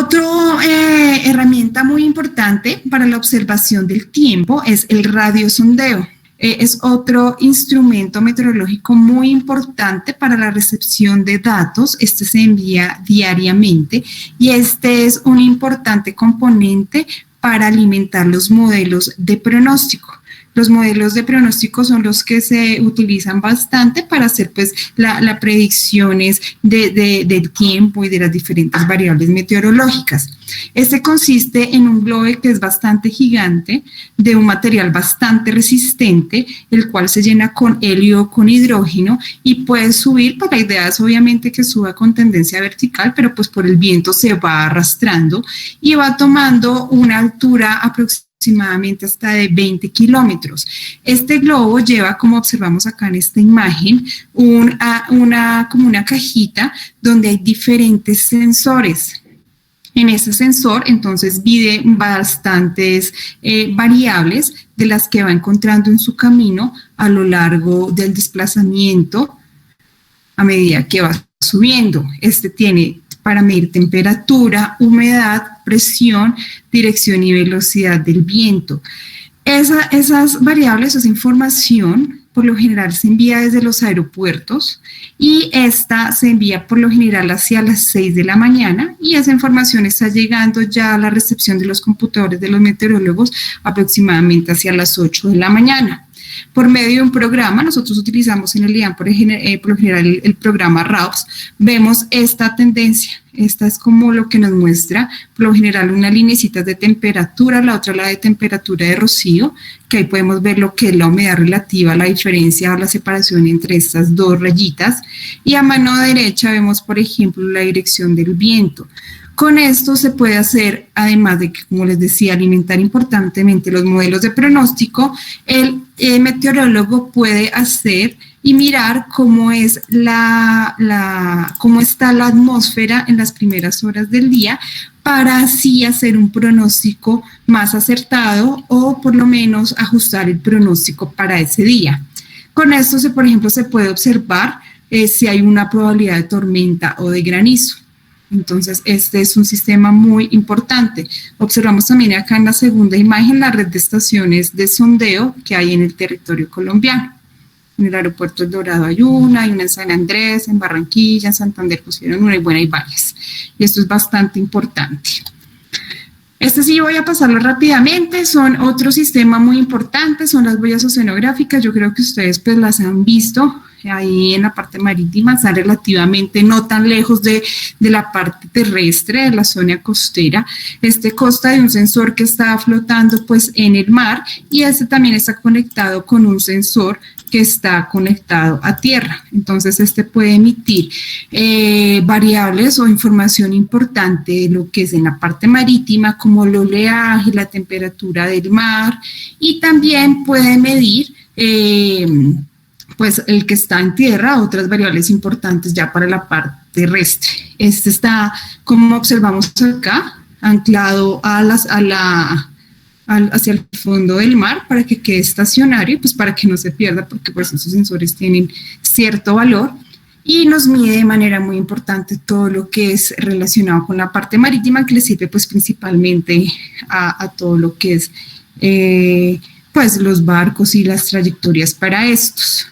Otra herramienta muy importante para la observación del tiempo es el radiosondeo. Es otro instrumento meteorológico muy importante para la recepción de datos. Este se envía diariamente y este es un importante componente para alimentar los modelos de pronóstico. Los modelos de pronóstico son los que se utilizan bastante para hacer pues las predicciones del tiempo y de las diferentes variables meteorológicas. Este consiste en un globe que es bastante gigante, de un material bastante resistente, el cual se llena con helio o con hidrógeno y puede subir, pues la idea es obviamente que suba con tendencia vertical, pero pues por el viento se va arrastrando y va tomando una altura aproximadamente hasta de 20 kilómetros. Este globo lleva, como observamos acá en esta imagen, como una cajita donde hay diferentes sensores. En ese sensor, entonces, mide bastantes variables de las que va encontrando en su camino a lo largo del desplazamiento a medida que va subiendo. Este tiene para medir temperatura, humedad, presión, dirección y velocidad del viento. Esas variables, esa información, por lo general se envía desde los aeropuertos y esta se envía por lo general hacia las 6 de la mañana y esa información está llegando ya a la recepción de los computadores de los meteorólogos aproximadamente hacia las 8 de la mañana. Por medio de un programa, nosotros utilizamos en el IAN por lo general el programa RAUS, vemos esta tendencia. Esta es como lo que nos muestra, por lo general, una linecita de temperatura, la otra la de temperatura de rocío, que ahí podemos ver lo que es la humedad relativa, la diferencia o la separación entre estas dos rayitas. Y a mano derecha vemos, por ejemplo, la dirección del viento. Con esto se puede hacer, además de que, como les decía, alimentar importantemente los modelos de pronóstico, el meteorólogo puede hacer y mirar cómo es cómo está la atmósfera en las primeras horas del día para así hacer un pronóstico más acertado o por lo menos ajustar el pronóstico para ese día. Con esto, por ejemplo, se puede observar si hay una probabilidad de tormenta o de granizo. Entonces, este es un sistema muy importante. Observamos también acá en la segunda imagen la red de estaciones de sondeo que hay en el territorio colombiano. En el aeropuerto El Dorado hay una en San Andrés, en Barranquilla, en Santander pusieron una y bueno, hay varias. Y esto es bastante importante. Este sí voy a pasarlo rápidamente, son otro sistema muy importante, son las boyas oceanográficas, yo creo que ustedes pues las han visto ahí en la parte marítima, están relativamente no tan lejos de la parte terrestre, de la zona costera. Este consta de un sensor que está flotando pues en el mar y este también está conectado con un sensor que está conectado a tierra. Entonces, este puede emitir variables o información importante de lo que es en la parte marítima, como el oleaje, la temperatura del mar, y también puede medir pues el que está en tierra, otras variables importantes ya para la parte terrestre. Este está, como observamos acá, anclado hacia el fondo del mar para que quede estacionario, pues para que no se pierda, porque pues esos sensores tienen cierto valor y nos mide de manera muy importante todo lo que es relacionado con la parte marítima, que le sirve pues principalmente a todo lo que es pues los barcos y las trayectorias para estos.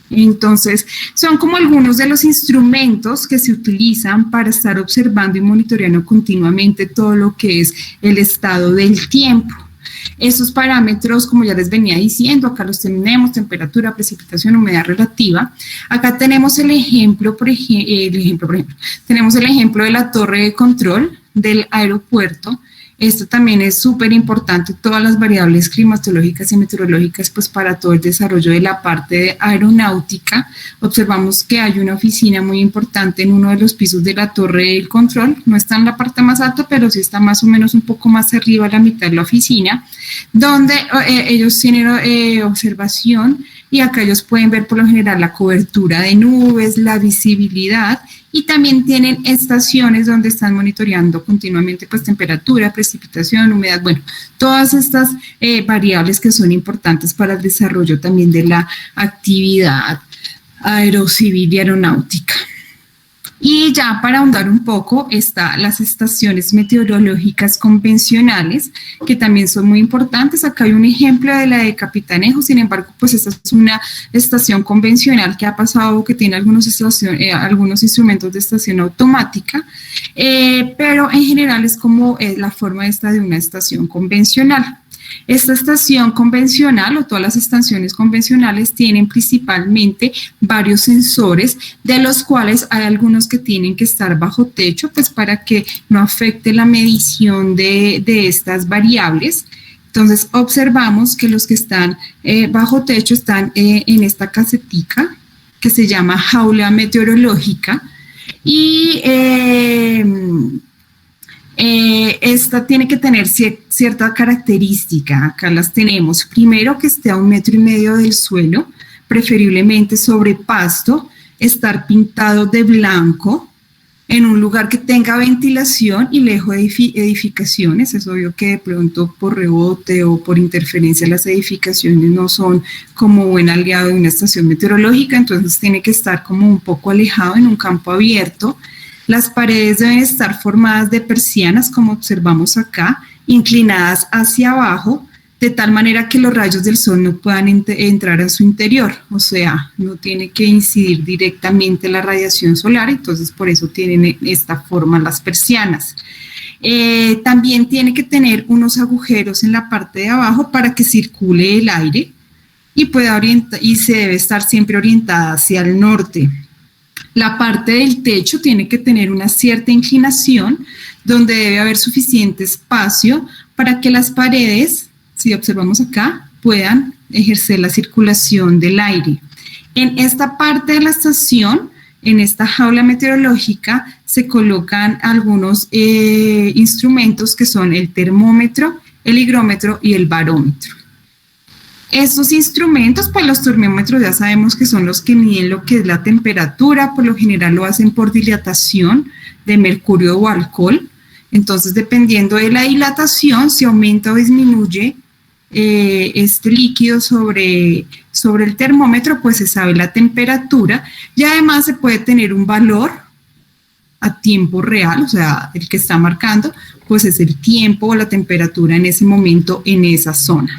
Entonces, son como algunos de los instrumentos que se utilizan para estar observando y monitoreando continuamente todo lo que es el estado del tiempo. Estos parámetros, como ya les venía diciendo, acá los tenemos, temperatura, precipitación, humedad relativa. Acá tenemos el ejemplo, tenemos el ejemplo de la torre de control del aeropuerto. Esto también es súper importante, todas las variables climatológicas y meteorológicas, pues para todo el desarrollo de la parte de aeronáutica. Observamos que hay una oficina muy importante en uno de los pisos de la torre del control, no está en la parte más alta, pero sí está más o menos un poco más arriba a la mitad de la oficina, donde ellos tienen observación y acá ellos pueden ver por lo general la cobertura de nubes, la visibilidad, y también tienen estaciones donde están monitoreando continuamente pues temperatura, precipitación, humedad, bueno, todas estas variables que son importantes para el desarrollo también de la actividad aerocivil y aeronáutica. Y ya para ahondar un poco, están las estaciones meteorológicas convencionales, que también son muy importantes. Acá hay un ejemplo de la de Capitanejo, sin embargo, pues esta es una estación convencional que ha pasado, que tiene algunos instrumentos de estación automática, pero en general es como la forma esta de una estación convencional. Esta estación convencional o todas las estaciones convencionales tienen principalmente varios sensores, de los cuales hay algunos que tienen que estar bajo techo, pues para que no afecte la medición de estas variables. Entonces observamos que los que están bajo techo están en esta casetica que se llama jaula meteorológica y esta tiene que tener cierta característica. Acá las tenemos. Primero, que esté a 1,5 metros del suelo, preferiblemente sobre pasto, estar pintado de blanco, en un lugar que tenga ventilación y lejos de edificaciones. Es obvio que de pronto por rebote o por interferencia las edificaciones no son como buen aliado de una estación meteorológica, entonces tiene que estar como un poco alejado en un campo abierto. Las paredes deben estar formadas de persianas, como observamos acá, inclinadas hacia abajo, de tal manera que los rayos del sol no puedan entrar a su interior, o sea, no tiene que incidir directamente la radiación solar, entonces por eso tienen esta forma las persianas. También tiene que tener unos agujeros en la parte de abajo para que circule el aire y se debe estar siempre orientada hacia el norte. La parte del techo tiene que tener una cierta inclinación, donde debe haber suficiente espacio para que las paredes, si observamos acá, puedan ejercer la circulación del aire. En esta parte de la estación, en esta jaula meteorológica, se colocan algunos instrumentos que son el termómetro, el higrómetro y el barómetro. Estos instrumentos, pues los termómetros ya sabemos que son los que miden lo que es la temperatura, por lo general lo hacen por dilatación de mercurio o alcohol. Entonces, dependiendo de la dilatación, si aumenta o disminuye este líquido sobre el termómetro, pues se sabe la temperatura y además se puede tener un valor a tiempo real, o sea, el que está marcando, pues es el tiempo o la temperatura en ese momento en esa zona.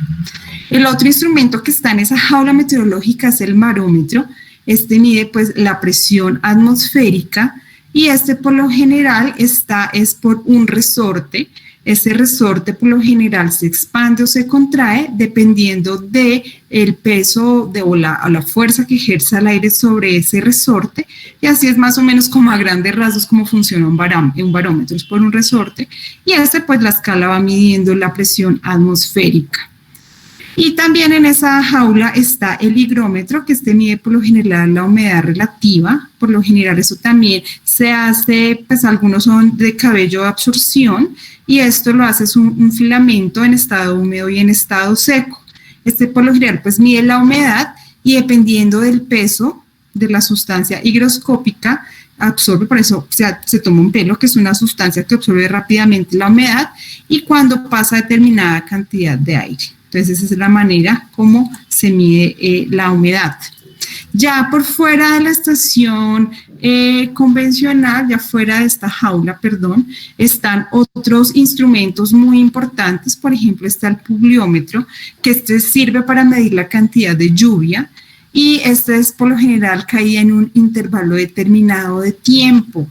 El otro instrumento que está en esa jaula meteorológica es el barómetro. Este mide pues la presión atmosférica y este por lo general es por un resorte. Ese resorte por lo general se expande o se contrae dependiendo del peso o la fuerza que ejerza el aire sobre ese resorte, y así es más o menos como a grandes rasgos cómo funciona un barómetro. Es por un resorte y pues la escala va midiendo la presión atmosférica. Y también en esa jaula está el higrómetro, que mide por lo general la humedad relativa. Por lo general eso también se hace, pues algunos son de cabello de absorción, y esto lo hace un filamento en estado húmedo y en estado seco. Por lo general pues mide la humedad y dependiendo del peso de la sustancia higroscópica absorbe, por eso se toma un pelo, que es una sustancia que absorbe rápidamente la humedad y cuando pasa determinada cantidad de aire. Entonces esa es la manera como se mide la humedad. Ya por fuera de la estación convencional, ya fuera de esta jaula, perdón, están otros instrumentos muy importantes. Por ejemplo, está el pluviómetro, que sirve para medir la cantidad de lluvia y es por lo general caída en un intervalo determinado de tiempo.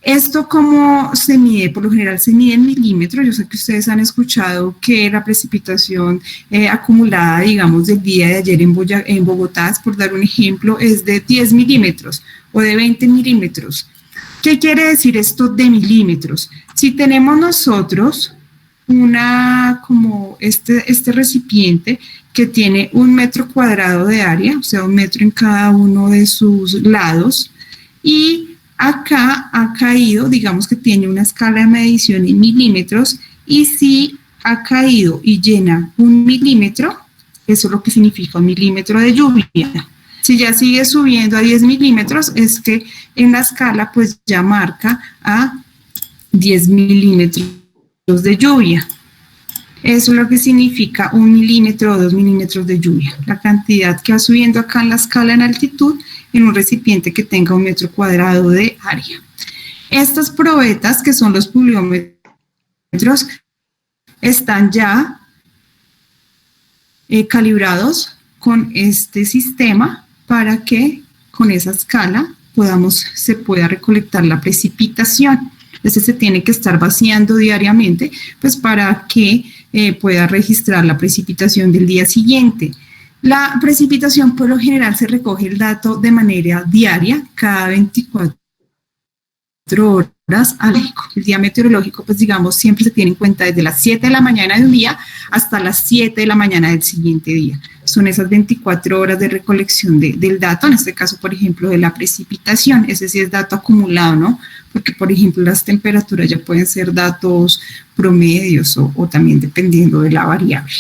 ¿Esto cómo se mide? Por lo general se mide en milímetros. Yo sé que ustedes han escuchado que la precipitación acumulada, digamos, del día de ayer en Bogotá, por dar un ejemplo, es de 10 milímetros o de 20 milímetros. ¿Qué quiere decir esto de milímetros? Si tenemos nosotros como este recipiente que tiene 1 metro cuadrado de área, o sea, 1 metro en cada uno de sus lados, y acá ha caído, digamos que tiene una escala de medición en milímetros, y si ha caído y llena 1 milímetro, eso es lo que significa 1 milímetro de lluvia. Si ya sigue subiendo a 10 milímetros, es que en la escala pues ya marca a 10 milímetros de lluvia. Eso es lo que significa 1 milímetro o 2 milímetros de lluvia, la cantidad que va subiendo acá en la escala en altitud en un recipiente que tenga 1 metro cuadrado de área. Estas probetas, que son los pluviómetros, están ya calibrados con este sistema para que con esa escala se pueda recolectar la precipitación. Entonces se tiene que estar vaciando diariamente pues para que pueda registrar la precipitación del día siguiente. La precipitación por lo general se recoge el dato de manera diaria, cada 24 horas al día. El día meteorológico, pues digamos, siempre se tiene en cuenta desde las 7 de la mañana de un día hasta las 7 de la mañana del siguiente día. Son esas 24 horas de recolección del dato, en este caso, por ejemplo, de la precipitación. Ese sí es dato acumulado, ¿no? Porque, por ejemplo, las temperaturas ya pueden ser datos promedios o también dependiendo de la variable.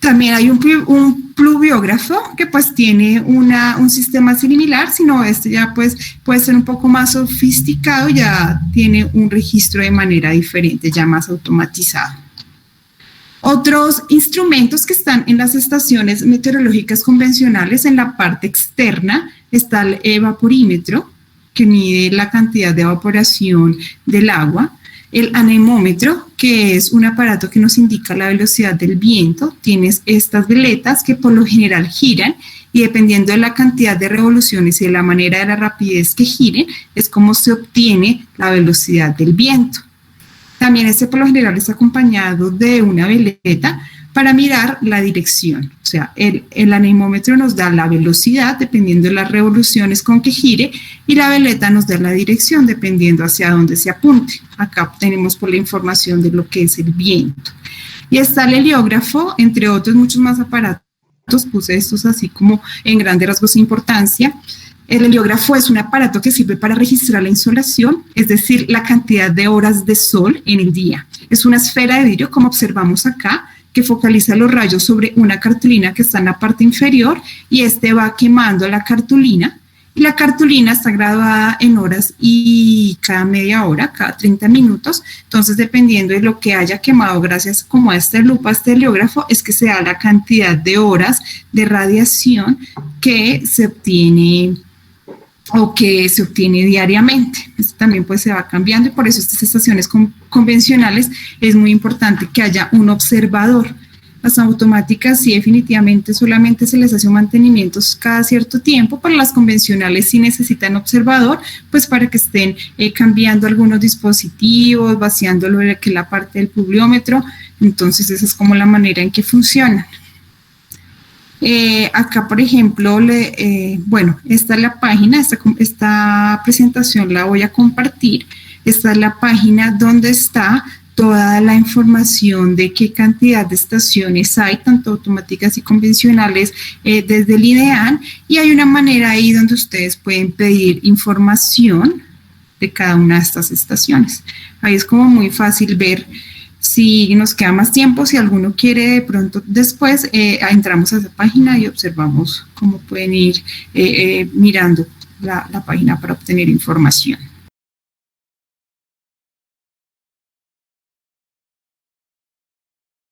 También hay un pluviógrafo que pues tiene un sistema similar, sino este ya pues puede ser un poco más sofisticado, ya tiene un registro de manera diferente, ya más automatizado. Otros instrumentos que están en las estaciones meteorológicas convencionales, en la parte externa está el evaporímetro, que mide la cantidad de evaporación del agua. El anemómetro, que es un aparato que nos indica la velocidad del viento. Tienes estas veletas que por lo general giran y dependiendo de la cantidad de revoluciones y de la manera de la rapidez que giren, es como se obtiene la velocidad del viento. También este por lo general es acompañado de una veleta para mirar la dirección. O sea, el anemómetro nos da la velocidad dependiendo de las revoluciones con que gire y la veleta nos da la dirección dependiendo hacia dónde se apunte. Acá obtenemos por la información de lo que es el viento. Y está el heliógrafo, entre otros muchos más aparatos. Puse estos así como en grandes rasgos de importancia. El heliógrafo es un aparato que sirve para registrar la insolación, es decir, la cantidad de horas de sol en el día. Es una esfera de vidrio, como observamos acá, que focaliza los rayos sobre una cartulina que está en la parte inferior y este va quemando la cartulina. Y la cartulina está graduada en horas y cada media hora, cada 30 minutos. Entonces, dependiendo de lo que haya quemado gracias como a esta lupa, a este heliógrafo, es que se da la cantidad de horas de radiación que se obtiene o que se obtiene diariamente. Esto también pues se va cambiando y por eso estas estaciones convencionales es muy importante que haya un observador. Las automáticas sí definitivamente solamente se les hace un mantenimiento cada cierto tiempo, pero las convencionales sí necesitan observador, pues para que estén cambiando algunos dispositivos, vaciando lo que es la parte del pluviómetro. Entonces esa es como la manera en que funcionan. Acá, por ejemplo, bueno, esta es la página, esta presentación la voy a compartir. Esta es la página donde está toda la información de qué cantidad de estaciones hay, tanto automáticas y convencionales, desde el IDEAN, y hay una manera ahí donde ustedes pueden pedir información de cada una de estas estaciones. Ahí es como muy fácil ver si nos queda más tiempo, si alguno quiere de pronto después, entramos a esa página y observamos cómo pueden ir mirando la página para obtener información.